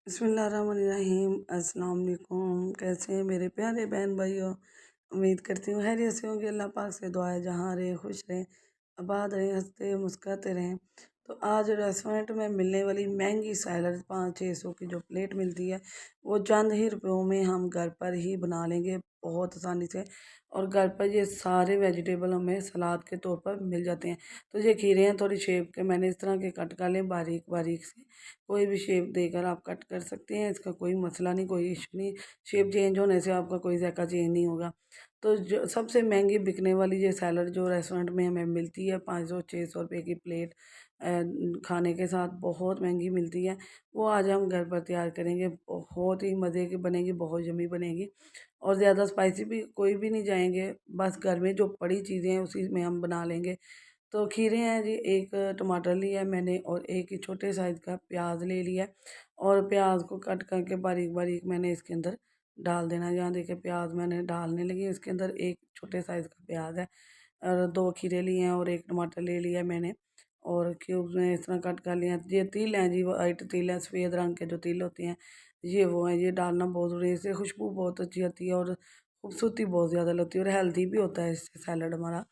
बिस्मिल्लाहिर्रहमानिर्रहीम। अस्सलाम वालेकुम। कैसे हैं मेरे प्यारे बहन भाइयों। उम्मीद करती हूँ खैरियत से होंगे। अल्लाह पाक से दुआ है जहाँ रहें खुश रहें, आबाद रहें, हंसते मुस्कुराते रहें। तो आज रेस्टोरेंट में मिलने वाली महंगी सैलड 500-600 की जो प्लेट मिलती है, वो चंद ही रुपयों में हम घर पर ही बना लेंगे बहुत आसानी से। और घर पर ये सारे वेजिटेबल हमें सलाद के तौर पर मिल जाते हैं। तो ये खीरे हैं थोड़ी शेप के, मैंने इस तरह के कट कर लें बारीक बारीक से। कोई भी शेप देकर आप कट कर सकते हैं, इसका कोई मसला नहीं, कोई इशू नहीं। शेप चेंज होने से आपका कोई जायका चेंज नहीं होगा। तो जो सबसे महंगी बिकने वाली ये सैलड जो रेस्टोरेंट में हमें मिलती है 500-600 रुपये की प्लेट, खाने के साथ बहुत महंगी मिलती है, वो आज हम घर पर तैयार करेंगे। बहुत ही मज़े की बनेगी, बहुत यम्मी बनेगी। और ज़्यादा स्पाइसी भी कोई भी नहीं जाएंगे, बस घर में जो पड़ी चीज़ें हैं उसी में हम बना लेंगे। तो खीरे हैं जी, एक टमाटर लिया है मैंने और एक ही छोटे साइज़ का प्याज ले लिया है। और प्याज को कट करके बारीक बारीक मैंने इसके अंदर डाल देना है। यहाँ देखिए प्याज मैंने डालने लगी, इसके अंदर एक छोटे साइज़ का प्याज है और दो खीरे लिए हैं और एक टमाटर ले लिया है मैंने और क्यूब्स में इस तरह कट कर लिया है। ये तिल हैं जी, वाइट तिल है, सफ़ेद रंग के जो तिल होते हैं ये वो हैं, ये डालना बहुत ज़रूरी है। इससे खुशबू बहुत अच्छी आती है और खूबसूरती बहुत ज़्यादा लगती है और हेल्दी भी होता है इससे सैलड हमारा।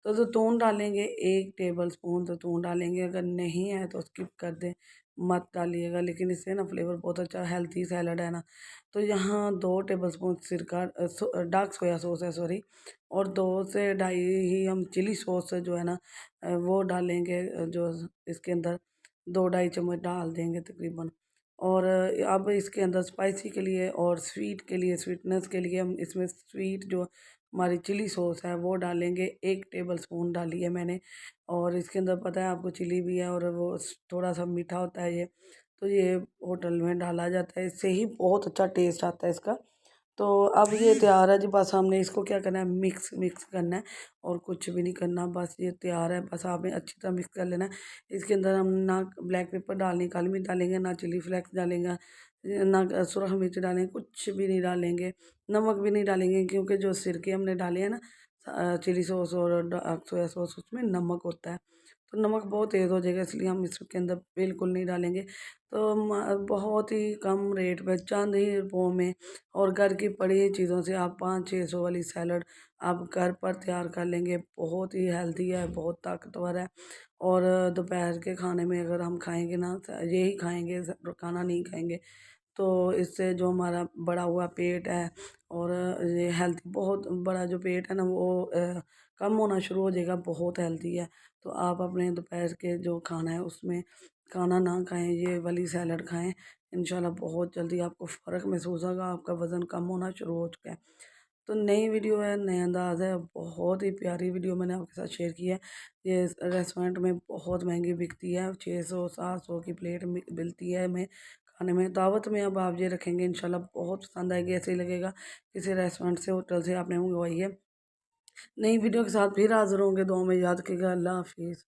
तो ज़ैतून डालेंगे, 1 टेबल स्पून ज़ैतून डालेंगे, अगर नहीं है तो स्किप कर दें, मत डालिएगा। लेकिन इससे ना फ्लेवर बहुत अच्छा, हेल्थी सैलड है ना। तो यहाँ 2 टेबल स्पून सिरका डार्क सोया सॉस है सॉरी, और 2 से ढाई ही हम चिली सॉस जो है ना वो डालेंगे, जो इसके अंदर 2 ढाई चम्मच डाल देंगे तकरीबन। और अब इसके अंदर स्पाइसी के लिए और स्वीट के लिए, स्वीटनेस के लिए हम इसमें स्वीट जो हमारी चिली सॉस है वो डालेंगे। 1 टेबल स्पून डाली है मैंने और इसके अंदर पता है आपको चिली भी है और वो थोड़ा सा मीठा होता है ये। तो ये होटल में डाला जाता है, इससे ही बहुत अच्छा टेस्ट आता है इसका। तो अब ये तैयार है जी, बस हमने इसको क्या करना है, मिक्स मिक्स करना है और कुछ भी नहीं करना। बस ये तैयार है, बस आपने अच्छी तरह मिक्स कर लेना है। इसके अंदर हम ना ब्लैक पेपर डालेंगे, काली मिर्च डालेंगे, ना चिली फ्लेक्स डालेंगे, ना सुरख मिर्च डालेंगे, कुछ भी नहीं डालेंगे। नमक भी नहीं डालेंगे क्योंकि जो सिरके हमने डाले हैं ना चिली सॉस और सोया सॉस, उसमें नमक होता है। तो नमक बहुत तेज़ हो जाएगा, इसलिए हम इसके अंदर बिल्कुल नहीं डालेंगे। तो बहुत ही कम रेट पे चंद ही रुपयों में और घर की पड़ी हुई चीज़ों से आप 500-600 वाली सैलड आप घर पर तैयार कर लेंगे। बहुत ही हेल्दी है, बहुत ताकतवर है। और दोपहर के खाने में अगर हम खाएंगे ना, यही खाएंगे, खाना नहीं खाएंगे, तो इससे जो हमारा बढ़ा हुआ पेट है और ये हेल्थ, बहुत बड़ा जो पेट है ना वो कम होना शुरू हो जाएगा। बहुत हेल्दी है। तो आप अपने दोपहर के जो खाना है उसमें खाना ना खाएं, ये वाली सैलड खाएं। इंशाल्लाह बहुत जल्दी आपको फ़र्क महसूस होगा, आपका वज़न कम होना शुरू हो चुका है। तो नई वीडियो है, नए अंदाज़ है, बहुत ही प्यारी वीडियो मैंने आपके साथ शेयर की है। ये रेस्टोरेंट में बहुत महंगी बिकती है, 600-700 की प्लेट मिलती है हमें खाने में। दावत में अब आप ये रखेंगे इंशाल्लाह बहुत पसंद आएगी, ऐसे ही लगेगा किसी रेस्टोरेंट से, होटल से आपने मंगवाई है। नई वीडियो के साथ फिर हाज़िर होंगे, दुआ में याद रखिएगा। अल्लाह हाफ़िज़।